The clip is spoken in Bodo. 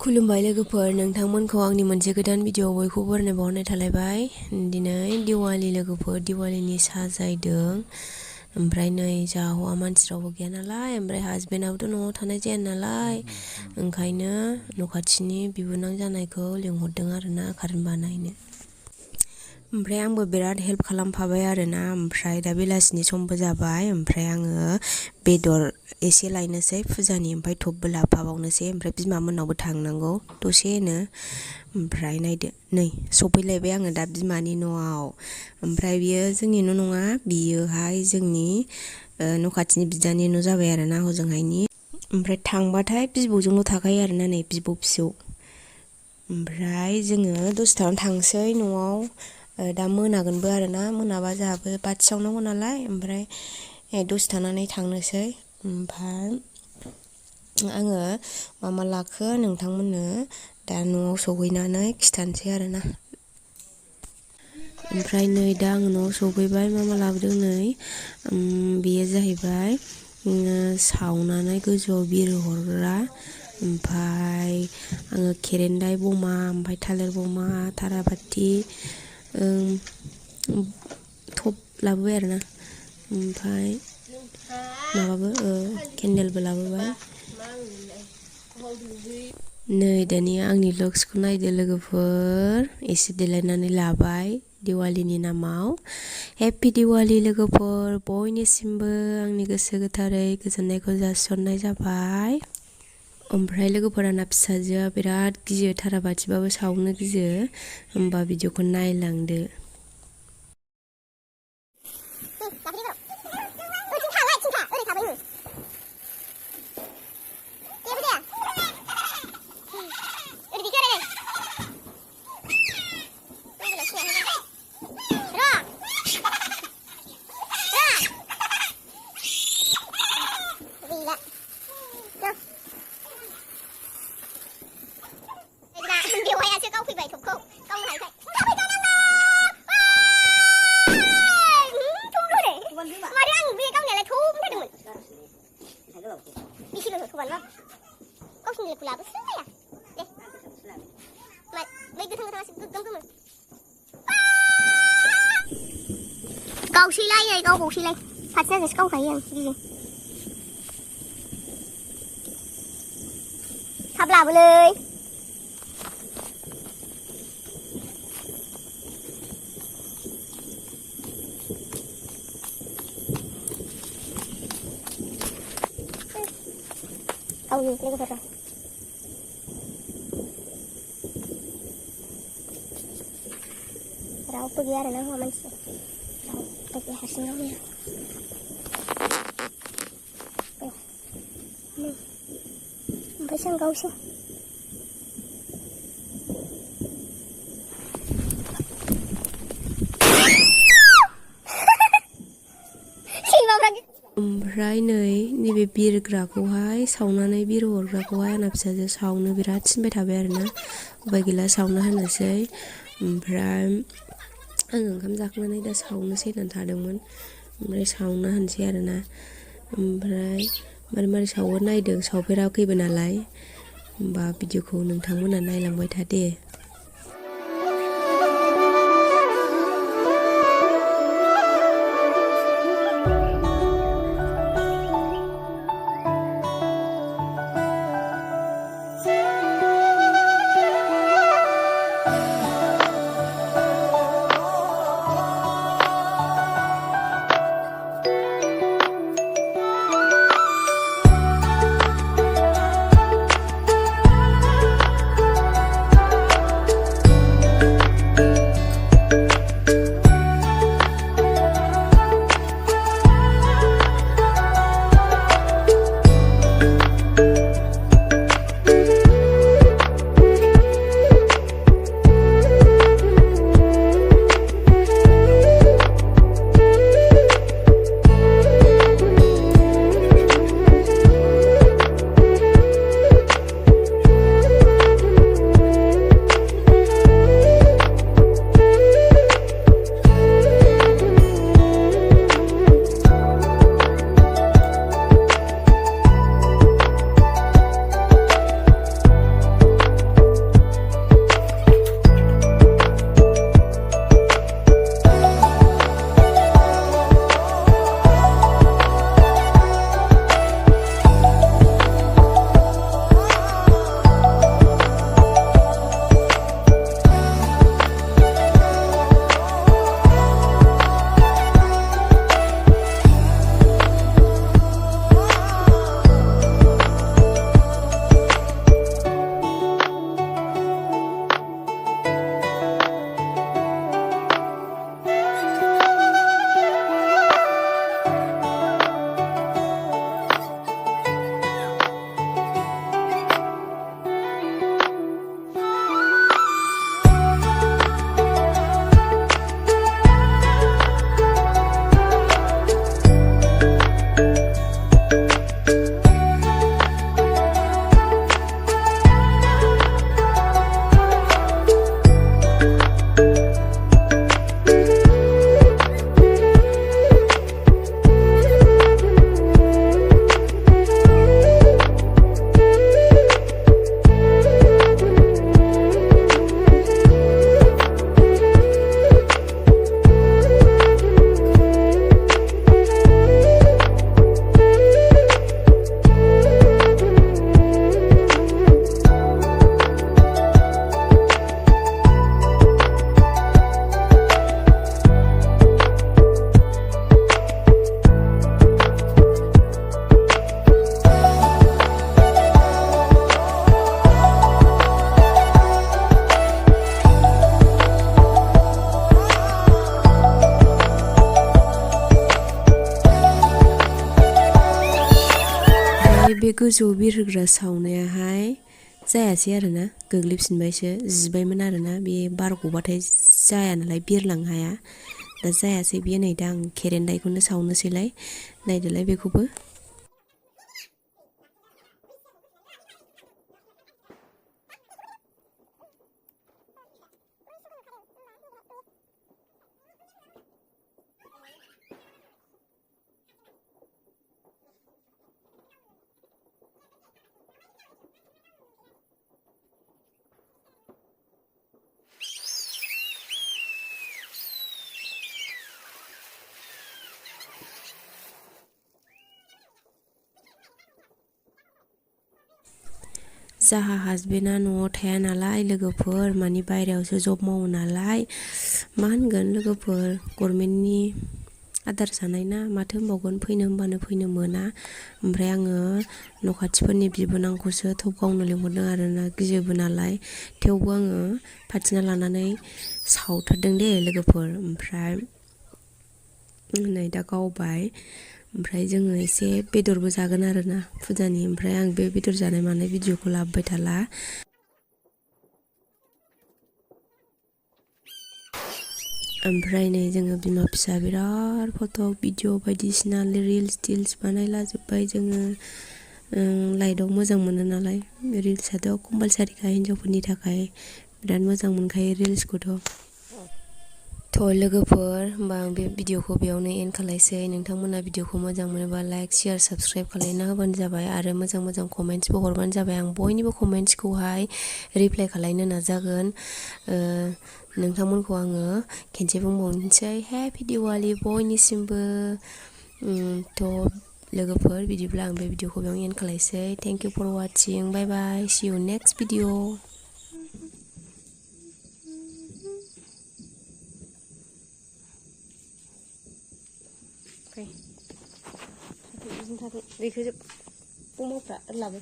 खुलुमबाय लोगोफोर नोंथांमोनखौ आंनि मोनसे गोदान भिडिअ बयखौबो बरायनाय बावहरनाय थालायबाय। दिनै दिवाली लोगोफोर दिवालीनि साजायदों। ओमफ्राय नै जा हौवा मानसि रावबो गैया नालाय, ओमफ्राय हासबेन्डआबोथ' न'आव थानाय जाया नालाय, ओंखायनो न' खाथिनि बिबोनां जानायखौ लिंहरदों आरोना खारन बानायनो। ओमफ्राय आंबो बिराद हेल्प खालामफाबाय आरोना। ओमफ्राय दा बेलासिनि समबो जाबाय, ओमफ्राय आङो बेदर एसे लायनोसै फुजानि, ओमफ्राय थपबो लाफाबावनोसै, ओमफ्राय बिमा मोननावबो थांनांगौ दसेनो। ओमफ्राय नायदो नै सफैलायबाय आङो दा बिमानि न'आव। ओमफ्राय बियो जोंनि न' नङा, बियोहाय जोंनि न' खाथिनि बिदानि न' जाबाय आरोना हजोंहायनि। ओमफ्राय थांबाथाय बिबौजोंल' थाखायो आरोना, नै बिब' फिसौ। ओमफ्राय जोङो दसे थानानै थांसै न'आव। दा मोनागोनबो आरोना, मोनाबा जोंहाबो बाथि सावनांगौ नालाय, ओमफ्राय दसे थानानै थांनोसै। ओमफ्राय आङो मा मा लाखो नोंथांमोननो दा न'आव सहैनानै खिथानोसै आरोना। ओमफ्राय नै दा आङो न'आव सफैबाय, मा मा लाबोदों नै बेयो जाहैबाय सावनानै गोजौआव बिरहरग्रा, ओमफ्राय आङो खेरेन्दाय बमा, ओमफ्राय थालिर बमा, थाराबाथि, थप लाबोबाय आरोना। ओमफ्राय माबाबो केन्देलबो लाबोबाय। नै दानिया आंनि लुक्सखौ नायदो लोगोफोर, एसे देलायनानै लाबाय दिवालीनि नामाव। हेपि दिवाली लोगोफोर, बयनिसिमबो आंनि गोसो गोथारै गोजोननायखौ जासिहरनाय जाबाय। ओमफ्राय लोगोफोर आंना फिसाजोआ बिराद गियो, थाराबाथिबाबो सावनो गियो, होमबा भिडिअखौ नायलांदो। Gaवसैलाय नै गावबावसैलाय, खाथि जाजासे गावखायो आं गियो। थाब लाबोलै। गावनि लोगोफोर रावबो गैया आरोना हौवा मानसि, रावबो गैया, हारसिं गावनिया। ओमफ्रायसो आं गावसै। ओमफ्राय नै नैबे बिरग्राखौहाय सावनानै बिरहरग्राखौहाय आंना फिसाजो सावनो बिराद थिनबाय थाबाय आरोना, उपाय गैला सावना होनोसै। ओमफ्राय आङो ओंखाम जाखांनानै दा सावनोसै होननानै थादोंमोन, ओमफ्राय सावना होनोसै आरोना। ओमफ्राय मारै मारै सावो नायदों, सावफेराखैबो नालाय, होमबा भिडिअखौ नोंथांमोना नायलांबाय था दे। गोजौ बिरहोग्रा सावनायाहाय जायासै आरोना गोग्लैफिनबायसो जिबायमोन आरोना बे बार गबाथाय जाया नालाय बिरलांनो हाया दा जायासै बेयो नै दा आं खेरेन्दायखौनो सावनोसैलाय नायदोलाय बेखौबो जाहा हासबेन्डआ न'आव थाया नालाय लोगोफोर माने बायहेरायावसो जब मावो नालाय मा होनगोन लोगोफोर गभर्नमेन्टनि आदार जानाय ना माथो होनबावगोन फैनो होनबानो फैनो मोना ओमफ्राय आङो न' खाथिफोरनि बिबोनांखौसो थब गावनो लिंहरदों आरोना गियोबो नालाय थेवबो आङो फाथिना लानानै सावथारदों दे लोगोफोर ओमफ्राय नै दा गावबाय ओमफ्राय जोङो एसे बेदरबो जागोन आरोना फुजानि ओमफ्राय आं बे बेदर जानाय मानाय भिडिअखौ लाबोबाय थाला ओमफ्राय नै जोङो बिमा फिसा बिराद फट' भिडिअ बायदिसिना रिल्स टिल्स बानायलाजोब्बाय जोङो लाइटआव मोजां मोनो नालाय रिल्सआथ' कम्पालसारिखा हिन्जावफोरनि थाखाय बिराद मोजां मोनखायो रिल्सखौथ' लोगोफोर होमबा आं बे भिडिअखौ बेयावनो एन्ड खालायसै नोंथांमोना भिडिअखौ मोजां मोनोबा लाइक शेयार साबस्क्राइब खालायना होबानो जाबाय आरो मोजां मोजां कमेन्ट्सबो हरबानो जाबाय आं बयनिबो कमेन्ट्सखौहाय रिप्लाइ खालायनो नाजागोन नोंथांमोनखौ आङो खेनसे बुंबावनोसै हेपि दिवाली बयनिसिमबो लोगोफोर बिदिब्ला आं बे भिडिअखौ बेयावनो एन्ड खालायसै thank you for watching bye bye see you next video बेखौ बुंमावफ्रा लाबो